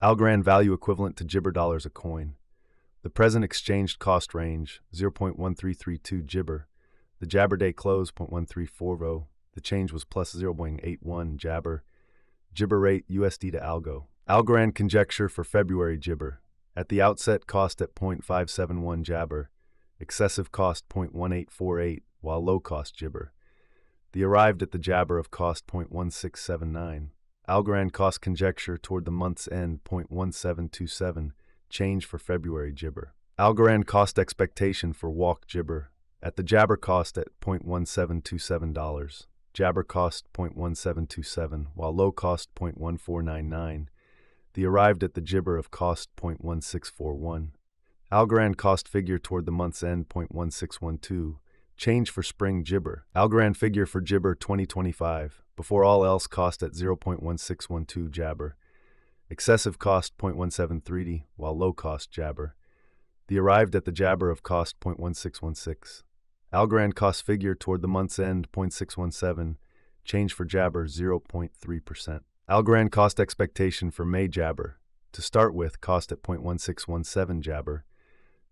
Algorand value equivalent to Gibber dollars a coin. The present exchanged cost range 0.1332 Gibber. The Jabber day close 0.1340. The change was plus 0.81 Jabber. Gibber rate USD to Algo. Algorand conjecture for February Gibber. At the outset cost at 0.571 Jabber. Excessive cost 0.1848 while low cost Gibber. The arrived at the Jabber of cost 0.1679. Algorand cost conjecture toward the month's end 0.1727. Change for February Gibber. Algorand cost expectation for walk Gibber. At the Jabber cost at $0.1727. Jabber cost 0.1727 while low cost 0.1499. The arrived at the Gibber of cost 0.1641. Algorand cost figure toward the month's end 0.1612. Change for spring Gibber. Algorand figure for Gibber 2025. Before all else cost at 0.1612 Jabber. Excessive cost 0.1730 while low cost Jabber. The arrived at the Jabber of cost 0.1616. Algorand cost figure toward the month's end 0.617. Change for Jabber 0.3%. Algorand cost expectation for May Jabber. To start with, cost at 0.1617 Jabber.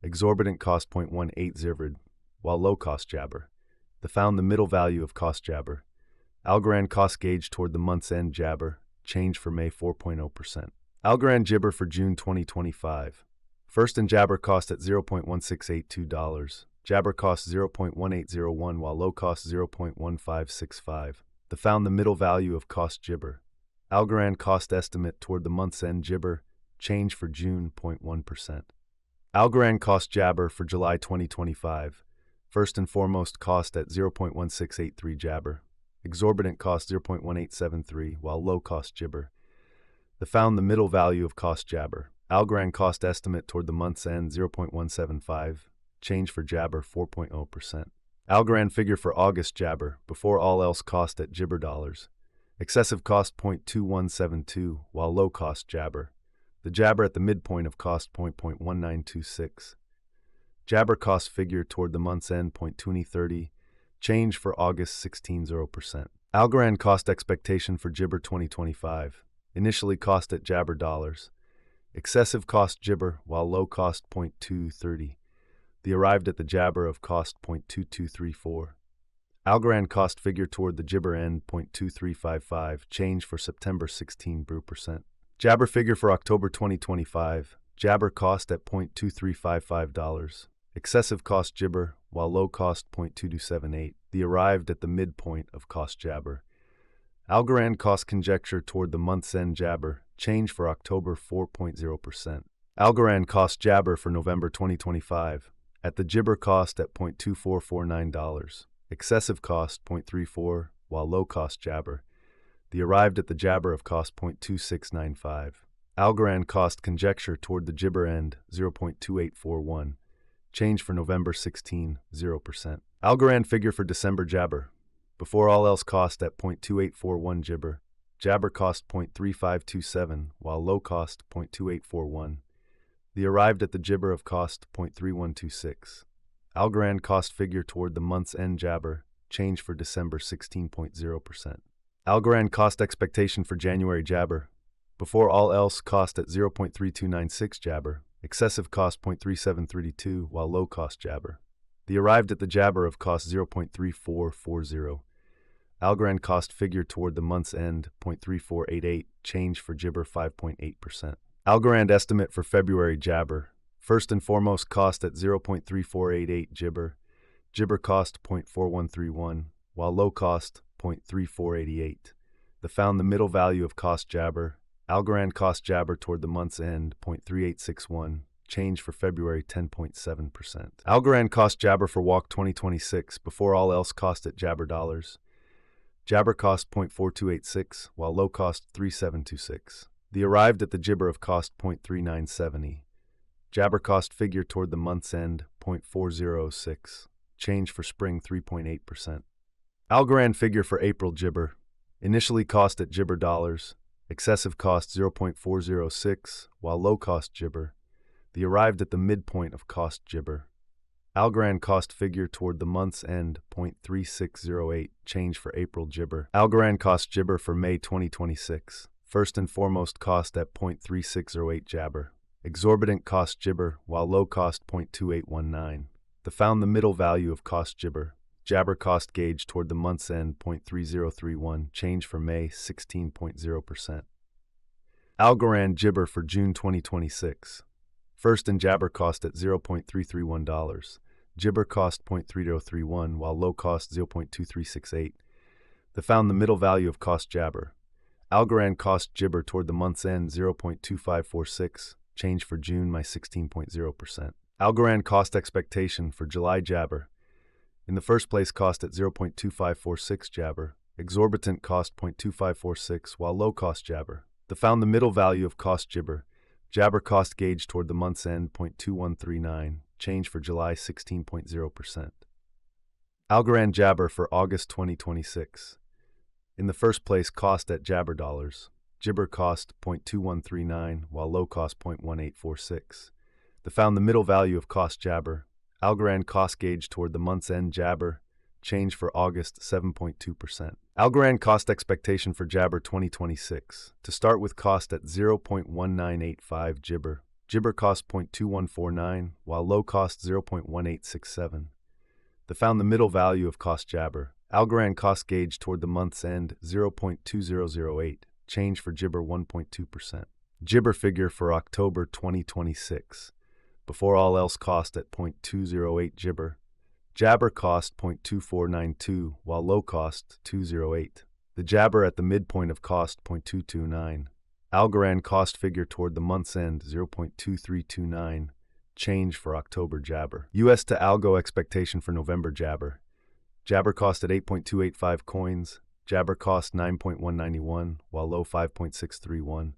Exorbitant cost 0.180 while low cost Jabber. The found the middle value of cost Jabber. Algorand cost gauge toward the month's end Jabber. Change for May 4.0%. Algorand Gibber for June 2025. First and Jabber cost at $0.1682. Jabber cost 0.1801 while low cost 0.1565. The found the middle value of cost Gibber. Algorand cost estimate toward the month's end Gibber. Change for June 0.1%. Algorand cost Jabber for July 2025. First and foremost cost at 0.1683 Jabber. Exorbitant cost 0.1873 while low cost Gibber. The found the middle value of cost Jabber. Algorand cost estimate toward the month's end 0.175. Change for Jabber 4.0%. Algorand figure for August Jabber. Before all else cost at Gibber dollars. Excessive cost 0.2172 while low cost Jabber. The Jabber at the midpoint of cost 0.1926. Jabber cost figure toward the month's end 0.2030. Change for August 16.0%. Algorand cost expectation for Gibber 2025. Initially cost at Jabber dollars. Excessive cost Gibber while low cost 0.230. The arrived at the Jabber of cost 0.2234. Algorand cost figure toward the Gibber end 0.2355. Change for September 16%. Jabber figure for October 2025. Jabber cost at $0.2355. Excessive cost Gibber while low cost 0.2278. The arrived at the midpoint of cost Jabber. Algorand cost conjecture toward the month's end Jabber. Change for October 4.0%. Algorand cost Jabber for November 2025. At the Gibber cost at $0.2449. Excessive cost 0.34 while low cost Jabber. The arrived at the Jabber of cost 0.2695. Algorand cost conjecture toward the Gibber end 0.2841. Change for November 16, 0%. Algorand figure for December Jabber. Before all else cost at 0.2841 Gibber. Jabber cost 0.3527 while low cost 0.2841. The arrived at the Gibber of cost 0.3126. Algorand cost figure toward the month's end Jabber. Change for December 16.0%. Algorand cost expectation for January Jabber. Before all else cost at 0.3296 Jabber. Excessive cost 0.3732 while low cost Jabber. The arrived at the Jabber of cost 0.3440. Algorand cost figure toward the month's end 0.3488. Change for Gibber 5.8%. Algorand estimate for February Jabber. First and foremost cost at 0.3488 Gibber. Gibber cost 0.4131 while low cost 0.3488. The found the middle value of cost Jabber. Algorand cost Jabber toward the month's end 0.3861. Change for February 10.7%. Algorand cost Jabber for walk 2026. Before all else cost at Jabber dollars. Jabber cost 0.4286 while low cost 3726. The arrived at the Gibber of cost 0.3970. Jabber cost figure toward the month's end 0.4006. Change for spring 3.8%. Algorand figure for April Gibber. Initially cost at Gibber dollars. Excessive cost 0.406 while low cost Gibber. The arrived at the midpoint of cost Gibber. Algorand cost figure toward the month's end 0.3608. Change for April Gibber. Algorand cost Gibber for May 2026. First and foremost, cost at 0.3608 Jabber. Exorbitant cost Jibber, while low cost 0.2819. The found the middle value of cost Jibber. Jabber cost gauge toward the month's end 0.3031, change for May 16.0%. Algorand Jibber for June 2026. First and Jabber cost at $0.331. Jibber cost 0.3031, while low cost 0.2368. The found the middle value of cost Jabber. Algorand cost Jibber toward the month's end 0.2546, change for June my 16.0%. Algorand cost expectation for July Jabber. In the first place, cost at 0.2546 Jabber. Exorbitant cost 0.2546, while low cost Jabber. The found the middle value of cost Jibber. Jabber cost gauge toward the month's end 0.2139, change for July 16.0%. Algorand Jabber for August 2026. In the first place, cost at Jabber dollars. Jibber cost 0.2139, while low cost 0.1846. The found the middle value of cost Jabber. Algorand cost gauge toward the month's end Jabber. Change for August 7.2%. Algorand cost expectation for Jabber 2026. To start with, cost at 0.1985 Jibber. Jibber cost 0.2149, while low cost 0.1867. The found the middle value of cost Jabber. Algorand cost gauge toward the month's end 0.2008, change for Jibber 1.2%. Jibber figure for October 2026. Before all else, cost at 0.208 Jibber. Jabber cost 0.2492, while low cost 208. The Jabber at the midpoint of cost 0.229. Algorand cost figure toward the month's end 0.2329, change for October Jabber. US to Algo expectation for November Jabber. Jabber cost at 8.285 coins. Jabber cost 9.191, while low 5.631.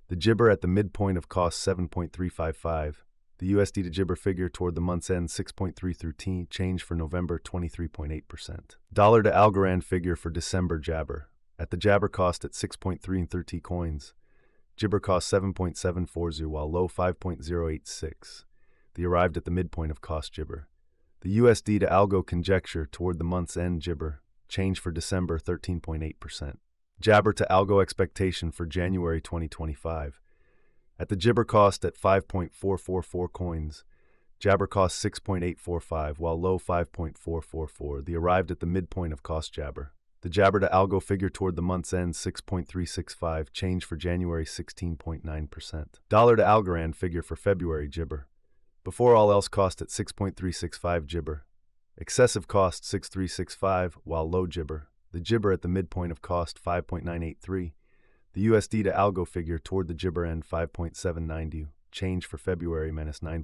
The Jibber at the midpoint of cost 7.355. The USD to Jibber figure toward the month's end 6.313, change for November 23.8%. Dollar to Algorand figure for December Jabber. At the Jabber cost at 6.330 coins. Jibber cost 7.740, while low 5.086. The arrived at the midpoint of cost Jibber. The USD to Algo conjecture toward the month's end Jibber. Change for December 13.8%. Jabber to Algo expectation for January 2025. At the Jibber cost at 5.444 coins. Jabber cost 6.845, while low 5.444. The arrived at the midpoint of cost Jabber. The Jabber to Algo figure toward the month's end 6.365, change for January 16.9%. Dollar to Algorand figure for February Jibber. Before all else, cost at 6.365 Jibber. Excessive cost 6.365, while low Jibber. The Jibber at the midpoint of cost 5.983. The USD to Algo figure toward the Jibber end 5.790, change for February minus 9.